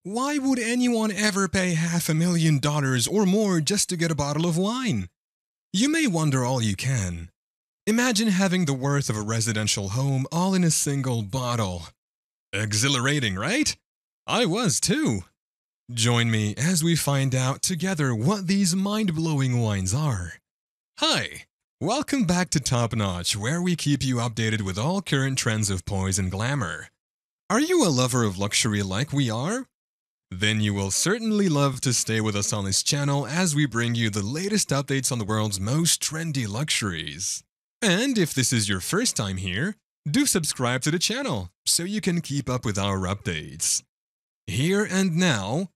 Why would anyone ever pay $500,000 or more just to get a bottle of wine? You may wonder all you can. Imagine having the worth of a residential home all in a single bottle. Exhilarating, right? I was too. Join me as we find out together what these mind-blowing wines are. Hi, welcome back to Topnotch, where we keep you updated with all current trends of poise and glamour. Are you a lover of luxury like we are? Then you will certainly love to stay with us on this channel as we bring you the latest updates on the world's most trendy luxuries. And if this is your first time here, do subscribe to the channel so you can keep up with our updates. Here and now,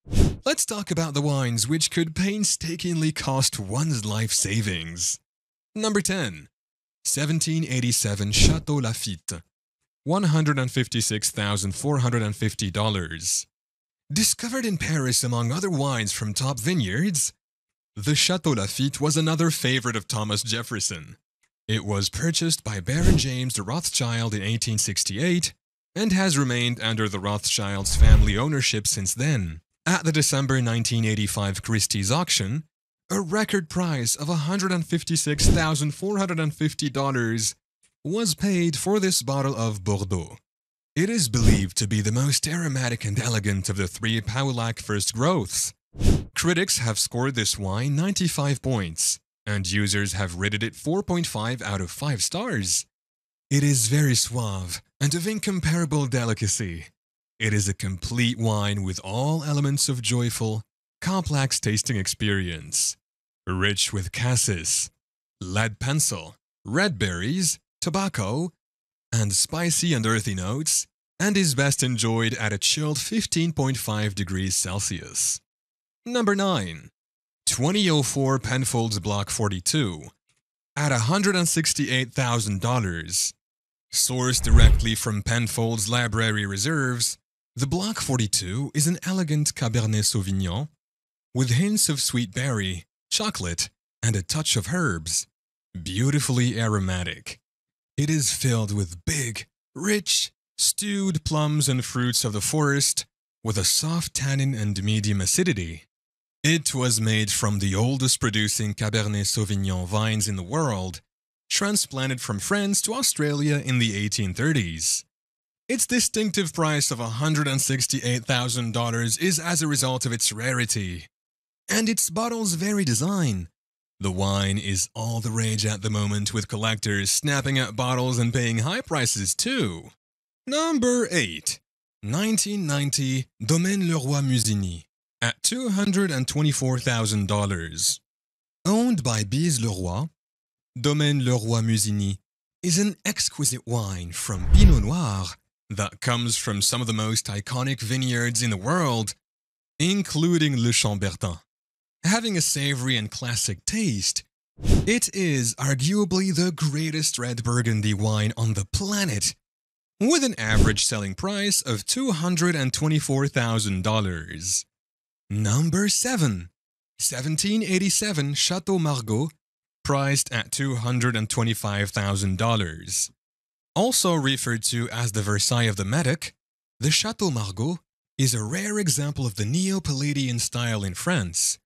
let's talk about the wines which could painstakingly cost one's life savings. Number 10. 1787 Château Lafite, $156,450. Discovered in Paris among other wines from top vineyards, the Château Lafite was another favorite of Thomas Jefferson. It was purchased by Baron James de Rothschild in 1868 and has remained under the Rothschilds' family ownership since then. At the December 1985 Christie's auction, a record price of $156,450 was paid for this bottle of Bordeaux. It is believed to be the most aromatic and elegant of the three Paulac first growths. Critics have scored this wine 95 points, and users have rated it 4.5 out of 5 stars. It is very suave and of incomparable delicacy. It is a complete wine with all elements of joyful, complex tasting experience. Rich with cassis, lead pencil, red berries, tobacco, and spicy and earthy notes, and is best enjoyed at a chilled 15.5 degrees Celsius. Number 9. 2004 Penfolds Block 42 at $168,000. Sourced directly from Penfolds Library Reserves, the Block 42 is an elegant Cabernet Sauvignon with hints of sweet berry, chocolate, and a touch of herbs. Beautifully aromatic. It is filled with big, rich, stewed plums and fruits of the forest with a soft tannin and medium acidity. It was made from the oldest producing Cabernet Sauvignon vines in the world, transplanted from France to Australia in the 1830s. Its distinctive price of $168,000 is as a result of its rarity and its bottle's very design. The wine is all the rage at the moment, with collectors snapping at bottles and paying high prices too. Number 8. 1990 Domaine Leroy Musigny at $224,000. Owned by Bise Leroy, Domaine Leroy Musigny is an exquisite wine from Pinot Noir that comes from some of the most iconic vineyards in the world, including Le Chambertin. Having a savory and classic taste, it is arguably the greatest red Burgundy wine on the planet, with an average selling price of $224,000. Number 7. 1787 Château Margo, priced at $225,000. Also referred to as the Versailles of the Médoc, the Château Margo is a rare example of the Neo-Palladian style in France.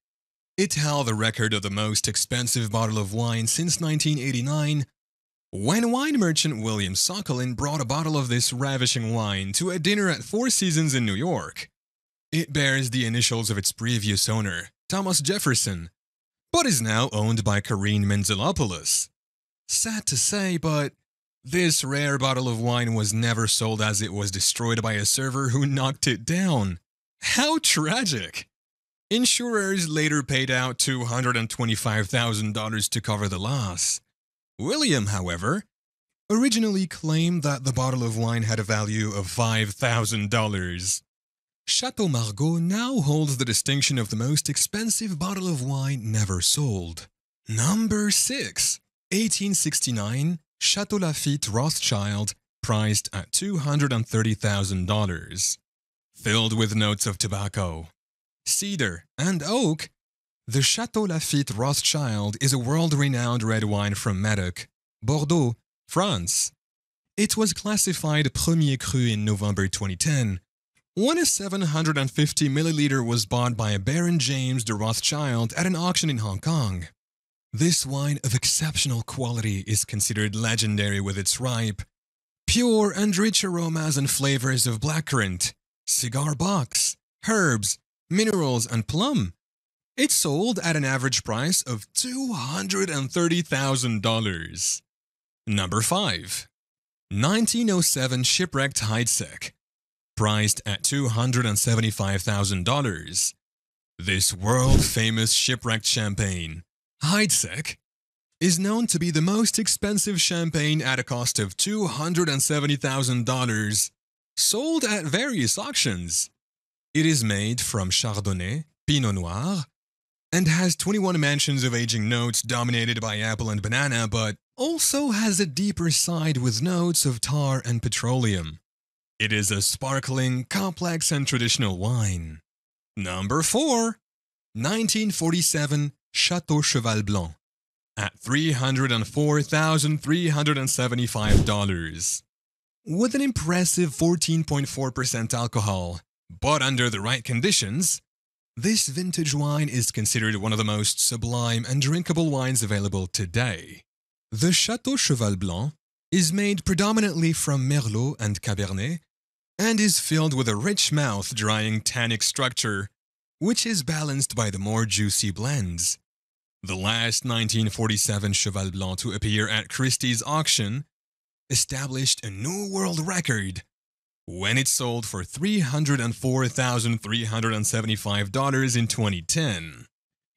It held the record of the most expensive bottle of wine since 1989, when wine merchant William Sokolin brought a bottle of this ravishing wine to a dinner at Four Seasons in New York. It bears the initials of its previous owner, Thomas Jefferson, but is now owned by Karine Menzelopoulos. Sad to say, but this rare bottle of wine was never sold as it was destroyed by a server who knocked it down. How tragic! Insurers later paid out $225,000 to cover the loss. William, however, originally claimed that the bottle of wine had a value of $5,000. Château Margo now holds the distinction of the most expensive bottle of wine never sold. Number 6. 1869 Château Lafite Rothchild, priced at $230,000. Filled with notes of tobacco, cedar, and oak, the Château Lafite Rothchild is a world-renowned red wine from Médoc, Bordeaux, France. It was classified Premier Cru in November 2010, when a 750 milliliter was bought by Baron James de Rothchild at an auction in Hong Kong. This wine of exceptional quality is considered legendary with its ripe, pure and rich aromas and flavors of blackcurrant, cigar box, herbs, minerals, and plum. It's sold at an average price of $230,000. Number 5. 1907 Shipwrecked Heidsieck, priced at $275,000. This world-famous shipwrecked champagne, Heidsieck, is known to be the most expensive champagne at a cost of $270,000, sold at various auctions. It is made from Chardonnay, Pinot Noir, and has 21 mentions of aging notes dominated by apple and banana, but also has a deeper side with notes of tar and petroleum. It is a sparkling, complex, and traditional wine. Number 4. 1947 Chateau Cheval Blanc, at $304,375. With an impressive 14.4% alcohol, but under the right conditions, this vintage wine is considered one of the most sublime and drinkable wines available today. The Chateau Cheval Blanc is made predominantly from Merlot and Cabernet and is filled with a rich mouth-drying tannic structure, which is balanced by the more juicy blends. The last 1947 Cheval Blanc to appear at Christie's auction established a new world record when it sold for $304,375 in 2010.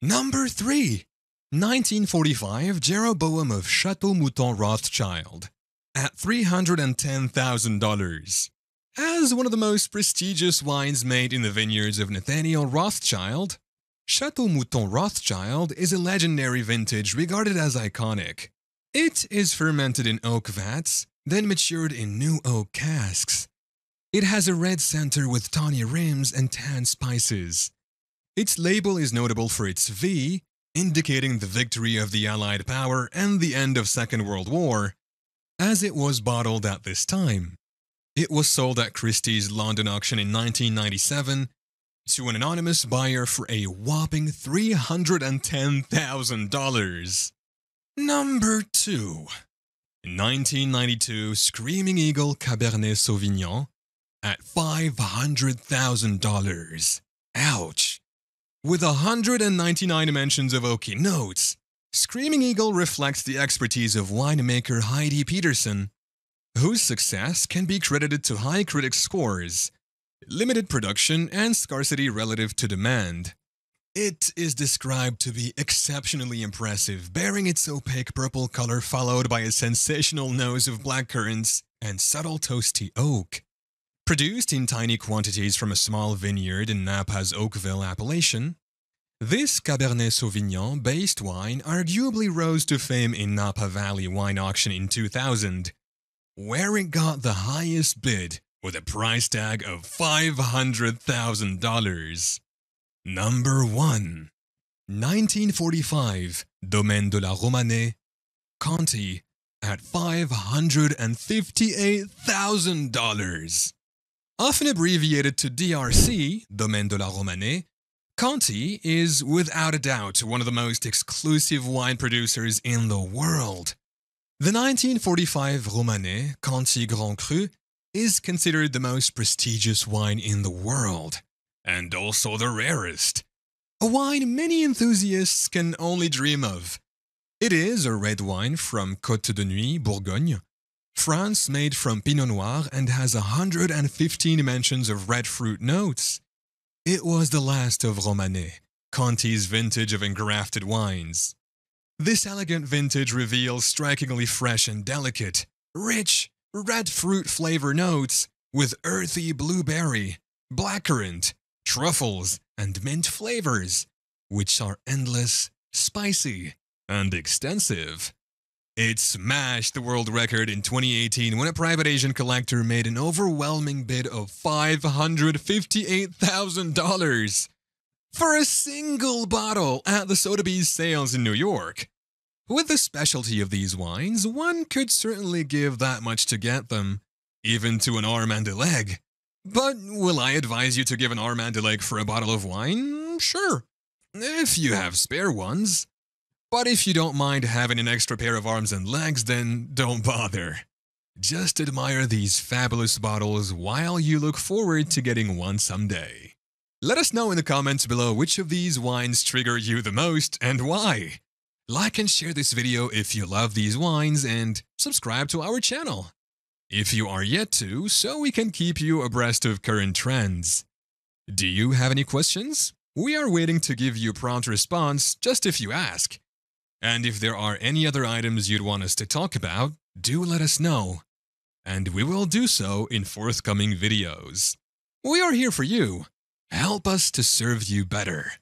Number 3. 1945 Jeroboam of Chateau Mouton Rothchild, at $310,000. As one of the most prestigious wines made in the vineyards of Nathaniel Rothschild, Chateau Mouton Rothchild is a legendary vintage regarded as iconic. It is fermented in oak vats, then matured in new oak casks. It has a red center with tawny rims and tan spices. Its label is notable for its V, indicating the victory of the Allied power and the end of Second World War, as it was bottled at this time. It was sold at Christie's London auction in 1997 to an anonymous buyer for a whopping $310,000. Number 2. 1992 Screaming Eagle Cabernet Sauvignon, at $500,000. Ouch! With 199 mentions of oaky notes, Screaming Eagle reflects the expertise of winemaker Heidi Peterson, whose success can be credited to high critic scores, limited production, and scarcity relative to demand. It is described to be exceptionally impressive, bearing its opaque purple color followed by a sensational nose of blackcurrants and subtle toasty oak. Produced in tiny quantities from a small vineyard in Napa's Oakville appellation, this Cabernet Sauvignon-based wine arguably rose to fame in Napa Valley Wine Auction in 2000, where it got the highest bid with a price tag of $500,000. Number 1. 1945 Domaine de la Romanée, Conti, at $558,000. Often abbreviated to DRC, Domaine de la Romanée, Conti is without a doubt one of the most exclusive wine producers in the world. The 1945 Romanée Conti Grand Cru is considered the most prestigious wine in the world, and also the rarest. A wine many enthusiasts can only dream of. It is a red wine from Côte de Nuit, Bourgogne, France, made from Pinot Noir and has 115 mentions of red fruit notes. It was the last of Romanée, Conti's vintage of engrafted wines. This elegant vintage reveals strikingly fresh and delicate, rich, red fruit flavor notes with earthy blueberry, blackcurrant, truffles, and mint flavors, which are endless, spicy, and extensive. It smashed the world record in 2018 when a private Asian collector made an overwhelming bid of $558,000 for a single bottle at the Sotheby's sales in New York. With the specialty of these wines, one could certainly give that much to get them, even to an arm and a leg. But will I advise you to give an arm and a leg for a bottle of wine? Sure, if you have spare ones. But if you don't mind having an extra pair of arms and legs, then don't bother. Just admire these fabulous bottles while you look forward to getting one someday. Let us know in the comments below which of these wines trigger you the most and why. Like and share this video if you love these wines and subscribe to our channel if you are yet to, so we can keep you abreast of current trends. Do you have any questions? We are waiting to give you a prompt response just if you ask. And if there are any other items you'd want us to talk about, do let us know. And we will do so in forthcoming videos. We are here for you. Help us to serve you better.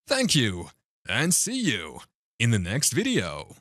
Thank you, and see you in the next video.